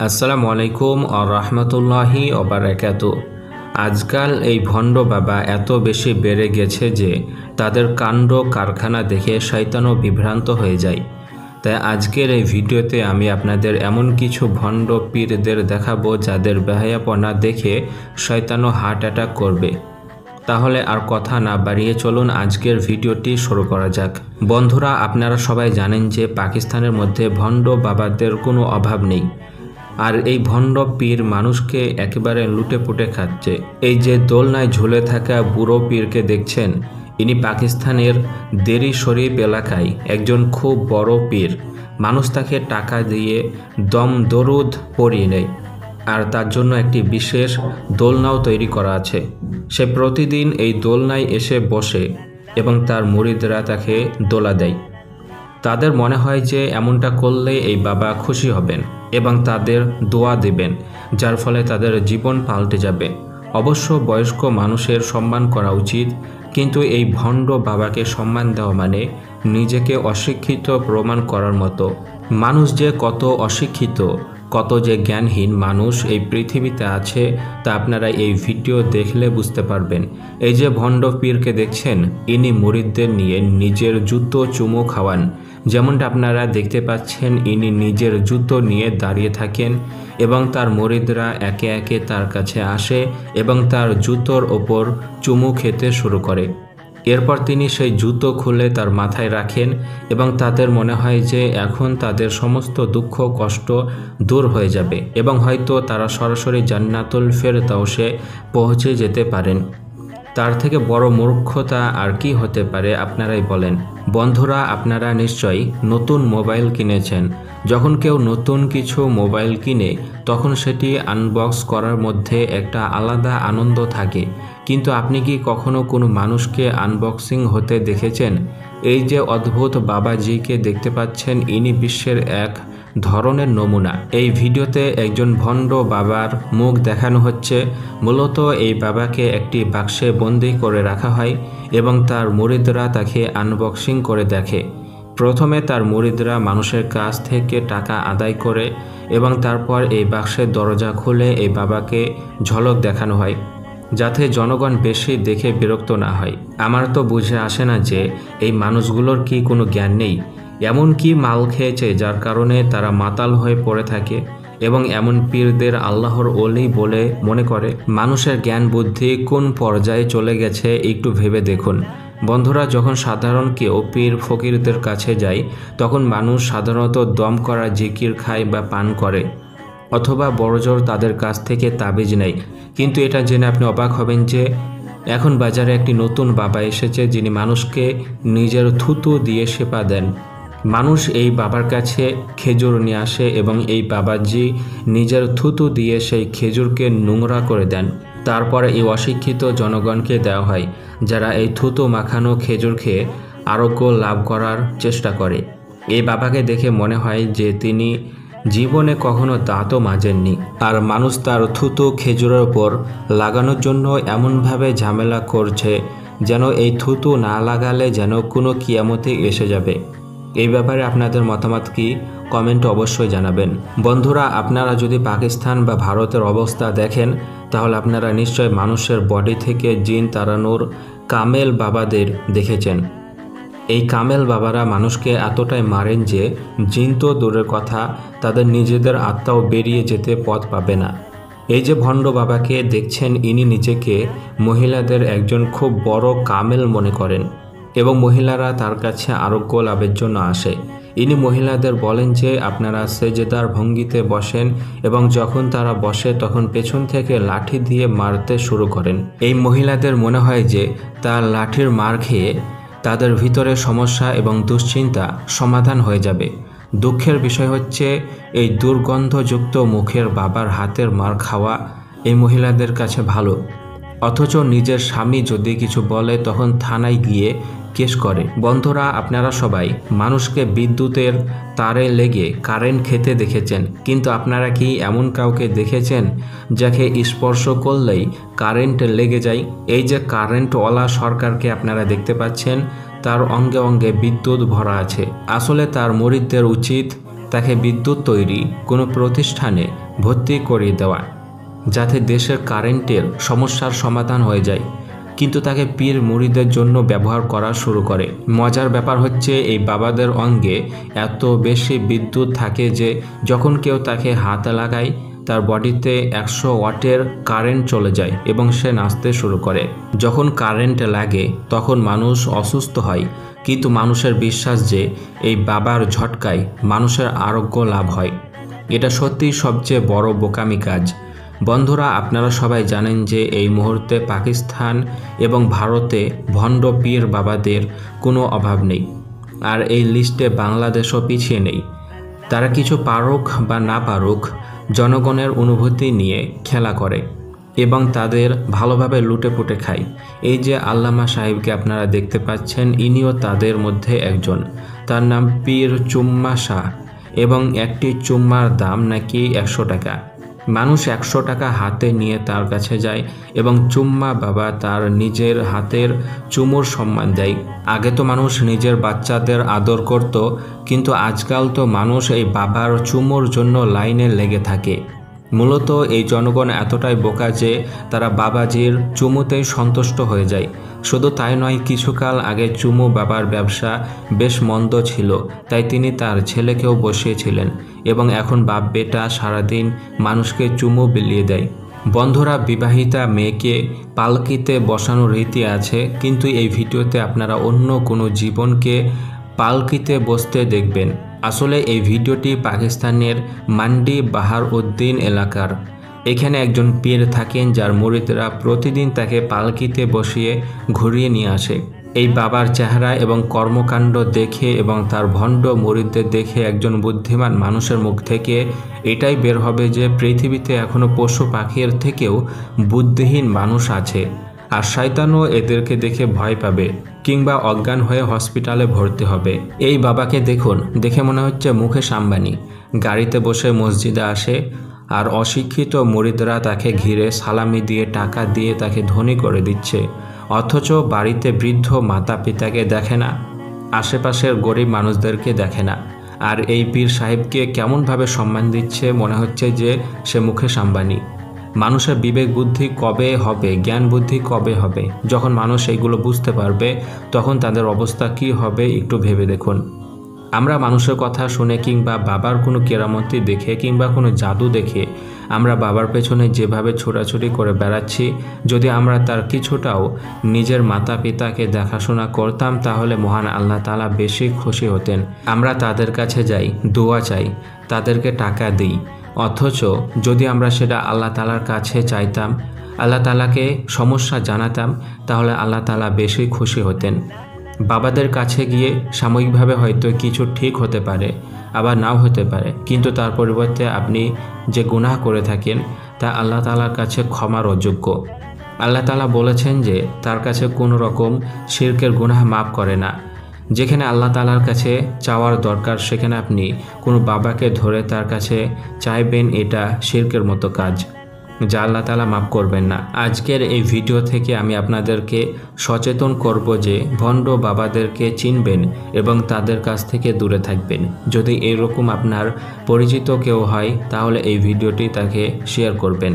আসসালামু আলাইকুম আর রহমতুল্লাহি ওবারাকাতু। আজকাল এই ভণ্ড বাবা এত বেশি বেড়ে গেছে যে তাদের কাণ্ড কারখানা দেখে শয়তানও বিভ্রান্ত হয়ে যায়। তাই আজকের এই ভিডিওতে আমি আপনাদের এমন কিছু ভণ্ড পীরদের দেখাবো যাদের বেহায়াপনা দেখে শয়তানও হার্ট অ্যাটাক করবে। তাহলে আর কথা না বাড়িয়ে চলুন আজকের ভিডিওটি শুরু করা যাক। বন্ধুরা, আপনারা সবাই জানেন যে পাকিস্তানের মধ্যে ভণ্ড বাবাদের কোনো অভাব নেই, আর এই ভণ্ড পীর মানুষকে একেবারে লুটে পুটে খাচ্ছে। এই যে দোলনায় ঝুলে থাকা বুড়ো পীরকে দেখছেন, ইনি পাকিস্তানের দেরি শরীফ এলাকায় একজন খুব বড় পীর। মানুষ তাকে টাকা দিয়ে দম দরুদ পড়িয়ে নেয়, আর তার জন্য একটি বিশেষ দোলনাও তৈরি করা আছে। সে প্রতিদিন এই দোলনায় এসে বসে এবং তার মুরিদরা তাকে দোলা দেয়। তাদের মনে হয় যে এমনটা করলে এই বাবা খুশি হবেন এবং তাদের দোয়া দেবেন, যার ফলে তাদের জীবন পাল্টে যাবে। অবশ্য বয়স্ক মানুষের সম্মান করা উচিত, কিন্তু এই ভণ্ড বাবাকে সম্মান দেওয়া মানে নিজেকে অশিক্ষিত প্রমাণ করার মতো। মানুষ যে কত অশিক্ষিত, কত যে জ্ঞানহীন মানুষ এই পৃথিবীতে আছে তা আপনারা এই ভিডিও দেখলে বুঝতে পারবেন। এই যে ভণ্ড পীরকে দেখছেন, ইনি মুরিদদের নিয়ে নিজের জুতো চুমু খাওয়ান। যেমনটা আপনারা দেখতে পাচ্ছেন, ইনি নিজের জুতো নিয়ে দাঁড়িয়ে থাকেন এবং তার মুরিদরা একে একে তার কাছে আসে এবং তার জুতোর ওপর চুমু খেতে শুরু করে। এরপর তিনি সেই জুতো খুলে তার মাথায় রাখেন এবং তাদের মনে হয় যে এখন তাদের সমস্ত দুঃখ কষ্ট দূর হয়ে যাবে এবং হয়তো তারা সরাসরি জান্নাতুল ফেরদাউসে পৌঁছে যেতে পারেন। তার থেকে বড় মূর্খতা আর কি হতে পারে আপনারাই বলেন। বন্ধুরা, আপনারা নিশ্চয়ই নতুন মোবাইল কিনেছেন। যখন কেউ নতুন কিছু মোবাইল কিনে তখন সেটি আনবক্স করার মধ্যে একটা আলাদা আনন্দ থাকে, কিন্তু আপনি কি কখনো কোনো মানুষকে আনবক্সিং হতে দেখেছেন? এই যে অদ্ভুত বাবাজিকে দেখতে পাচ্ছেন, ইনি বিশ্বের এক ধরনের নমুনা। এই ভিডিওতে একজন ভণ্ড বাবার মুখ দেখানো হচ্ছে। মূলত এই বাবাকে একটি বাক্সে বন্দি করে রাখা হয় এবং তার মুরিদরা তাকে আনবক্সিং করে দেখে। প্রথমে তার মুরিদরা মানুষের কাছ থেকে টাকা আদায় করে এবং তারপর এই বাক্সের দরজা খুলে এই বাবাকে ঝলক দেখানো হয়, যাতে জনগণ বেশি দেখে বিরক্ত না হয়। আমার তো বুঝে আসে না যে এই মানুষগুলোর কি কোনো জ্ঞান নেই, এমন কি মাল খেয়েছে যার কারণে তারা মাতাল হয়ে পড়ে থাকে এবং এমন পীরদের আল্লাহর ওলি বলে মনে করে। মানুষের জ্ঞান বুদ্ধি কোন পর্যায়ে চলে গেছে একটু ভেবে দেখুন। বন্ধুরা, যখন সাধারণ কেউ পীর ফকিরদের কাছে যায় তখন মানুষ সাধারণত দম করা জিকির খায় বা পান করে, অথবা বড়জোর তাদের কাছ থেকে তাবিজ নেয়। কিন্তু এটা জেনে আপনি অবাক হবেন যে এখন বাজারে একটি নতুন বাবা এসেছে, যিনি মানুষকে নিজের থুতু দিয়ে সেবা দেন। মানুষ এই বাবার কাছে খেজুর নিয়ে আসে এবং এই বাবাজি নিজের থুতু দিয়ে সেই খেজুরকে নোংরা করে দেন। তারপরে এই অশিক্ষিত জনগণকে দেওয়া হয়, যারা এই থুতু মাখানো খেজুর খেয়ে আরোগ্য লাভ করার চেষ্টা করে। এই বাবাকে দেখে মনে হয় যে তিনি জীবনে কখনো দাঁতও মাজেননি, আর মানুষ তার থুতু খেজুরের ওপর লাগানোর জন্য এমনভাবে ঝামেলা করছে যেন এই থুতু না লাগালে যেন কোনো কিয়ামতে এসে যাবে। এই ব্যাপারে আপনাদের মতামত কি, কমেন্ট অবশ্যই জানাবেন। বন্ধুরা, আপনারা যদি পাকিস্তান বা ভারতের অবস্থা দেখেন তাহলে আপনারা নিশ্চয় মানুষের বডি থেকে জিন তাড়ানোর কামেল বাবাদের দেখেছেন। এই কামেল বাবারা মানুষকে এতটাই মারেন যে জিন তো দূরের কথা, তাদের নিজেদের আত্মাও বেরিয়ে যেতে পথ পাবে না। এই যে ভণ্ড বাবাকে দেখছেন, ইনি নিজেকে মহিলাদের একজন খুব বড় কামেল মনে করেন এবং মহিলারা তার কাছে আরোগ্য লাভের জন্য আসে। ইনি মহিলাদের বলেন যে আপনারা সেজদার ভঙ্গিতে বসেন এবং যখন তারা বসে তখন পেছন থেকে লাঠি দিয়ে মারতে শুরু করেন। এই মহিলাদের মনে হয় যে তার লাঠির মার খেয়ে তাদের ভিতরে সমস্যা এবং দুশ্চিন্তা সমাধান হয়ে যাবে। দুঃখের বিষয় হচ্ছে এই দুর্গন্ধযুক্ত মুখের বাবার হাতের মার খাওয়া এই মহিলাদের কাছে ভালো, অথচ নিজের স্বামী যদি কিছু বলে তখন থানায় গিয়ে কেস করে। বন্ধুরা, আপনারা সবাই মানুষকে বিদ্যুতের তারে লেগে কারেন্ট খেতে দেখেছেন, কিন্তু আপনারা কি এমন কাউকে দেখেছেন যাকে স্পর্শ করলেই কারেন্ট লেগে যায়? এই যে কারেন্টওয়ালা সরকারকে আপনারা দেখতে পাচ্ছেন, তার অঙ্গে অঙ্গে বিদ্যুৎ ভরা আছে। আসলে তার মুরিদদের উচিত তাকে বিদ্যুৎ তৈরি কোনো প্রতিষ্ঠানে ভর্তি করিয়ে দেওয়া, যাতে দেশের কারেন্টের সমস্যার সমাধান হয়ে যায়, কিন্তু তাকে পীর মুরিদের জন্য ব্যবহার করা শুরু করে। মজার ব্যাপার হচ্ছে এই বাবাদের অঙ্গে এত বেশি বিদ্যুৎ থাকে যে যখন কেউ তাকে হাত লাগায় তার বডিতে 100 ওয়াটের কারেন্ট চলে যায় এবং সে নাচতে শুরু করে। যখন কারেন্ট লাগে তখন মানুষ অসুস্থ হয়, কিন্তু মানুষের বিশ্বাস যে এই বাবার ঝটকায় মানুষের আরোগ্য লাভ হয়। এটা সত্যিই সবচেয়ে বড় বোকামি কাজ। বন্ধুরা, আপনারা সবাই জানেন যে এই মুহূর্তে পাকিস্তান এবং ভারতে ভণ্ড পীর বাবাদের কোনো অভাব নেই, আর এই লিস্টে বাংলাদেশও পিছিয়ে নেই। তারা কিছু পারুক বা না পারুক জনগণের অনুভূতি নিয়ে খেলা করে এবং তাদের ভালোভাবে লুটেপুটে খায়। এই যে আল্লামা সাহেবকে আপনারা দেখতে পাচ্ছেন, ইনিও তাদের মধ্যে একজন। তার নাম পীর চুম্মা শাহ এবং একটি চুম্মার দাম নাকি 100 টাকা। মানুষ 100 টাকা হাতে নিয়ে তার কাছে যায় এবং চুম্মা বাবা তার নিজের হাতের চুমুর সম্মান দেয়। আগে তো মানুষ নিজের বাচ্চাদের আদর করত, কিন্তু আজকাল তো মানুষ এই বাবার চুমুর জন্য লাইনে লেগে থাকে। মূলত এই জনগণ এতটাই বোকা যে তারা বাবাজির চুমুতেই সন্তুষ্ট হয়ে যায়। শুধু তাই নয়, কিছুকাল আগে চুমু বাবার ব্যবসা বেশ মন্দ ছিল, তাই তিনি তার ছেলেকেও বসিয়েছিলেন এবং এখন বাপ বেটা সারাদিন মানুষকে চুমু বিলিয়ে দেয়। বন্ধুরা, বিবাহিতা মেয়েকে পালকিতে বসানোর রীতি আছে, কিন্তু এই ভিডিওতে আপনারা অন্য কোনো জীবনকে পালকিতে বসতে দেখবেন। আসলে এই ভিডিওটি পাকিস্তানের মান্ডি বাহারউদ্দিন এলাকার। এখানে একজন পীর থাকেন যার মুরিদরা প্রতিদিন তাকে পালকিতে বসিয়ে ঘুরিয়ে নিয়ে আসে। এই বাবার চেহারা এবং কর্মকাণ্ড দেখে এবং তার ভণ্ড মুরিদদের দেখে একজন বুদ্ধিমান মানুষের মুখ থেকে এটাই বের হবে যে পৃথিবীতে এখনও পশু পাখির থেকেও বুদ্ধিহীন মানুষ আছে, আর শয়তানও এদেরকে দেখে ভয় পাবে কিংবা অজ্ঞান হয়ে হসপিটালে ভর্তি হবে। এই বাবাকে দেখুন, দেখে মনে হচ্ছে মুকেশ আম্বানি গাড়িতে বসে মসজিদে আসে, আর অশিক্ষিত মুরিদরা তাকে ঘিরে সালামি দিয়ে টাকা দিয়ে তাকে ধনী করে দিচ্ছে, অথচ বাড়িতে বৃদ্ধ মাতা পিতাকে দেখে না, আশেপাশের গরিব মানুষদেরকে দেখে না। আর এই পীর সাহেবকে কেমনভাবে সম্মান দিচ্ছে, মনে হচ্ছে যে সে মুকেশ আম্বানি। মানুষের বিবেক বুদ্ধি কবে হবে, জ্ঞান বুদ্ধি কবে হবে? যখন মানুষ এইগুলো বুঝতে পারবে তখন তাদের অবস্থা কি হবে একটু ভেবে দেখুন। আমরা মানুষের কথা শুনে কিংবা বাবার কোনো কেরামতি দেখে কিংবা কোনো জাদু দেখে আমরা বাবার পেছনে যেভাবে ছোটাছুটি করে বেড়াচ্ছি, যদি আমরা তার কিছুটাও নিজের মাতা পিতাকে দেখাশোনা করতাম তাহলে মহান আল্লাহ তাআলা বেশি খুশি হতেন। আমরা তাদের কাছে যাই, দোয়া চাই, তাদেরকে টাকা দিই, অথচ যদি আমরা সেটা আল্লাহ তাআলার কাছে চাইতাম, আল্লাহ তাআলাকে সমস্যা জানাতাম, তাহলে আল্লাহ তাআলা বেশি খুশি হতেন। বাবাদের কাছে গিয়ে সাময়িকভাবে হয়তো কিছু ঠিক হতে পারে, আবার নাও হতে পারে, কিন্তু তার পরিবর্তে আপনি যে গুনাহ করে থাকেন তা আল্লাহ তাআলার কাছে ক্ষমার অযোগ্য। আল্লাহ তাআলা বলেছেন যে তার কাছে কোনো রকম শিরকের গুনাহ মাফ করে না। যেখানে আল্লাহ তাআলার কাছে চাওয়ার দরকার সেখানে আপনি কোনো বাবাকে ধরে তার কাছে চাইবেন, এটা শিরকের মতো কাজ, যা আল্লাহ তাআলা মাফ করবেন না। আজকের এই ভিডিও থেকে আমি আপনাদেরকে সচেতন করব যে ভণ্ড বাবাদেরকে চিনবেন এবং তাদের কাছ থেকে দূরে থাকবেন। যদি এরকম আপনার পরিচিত কেউ হয় তাহলে এই ভিডিওটি তাকে শেয়ার করবেন।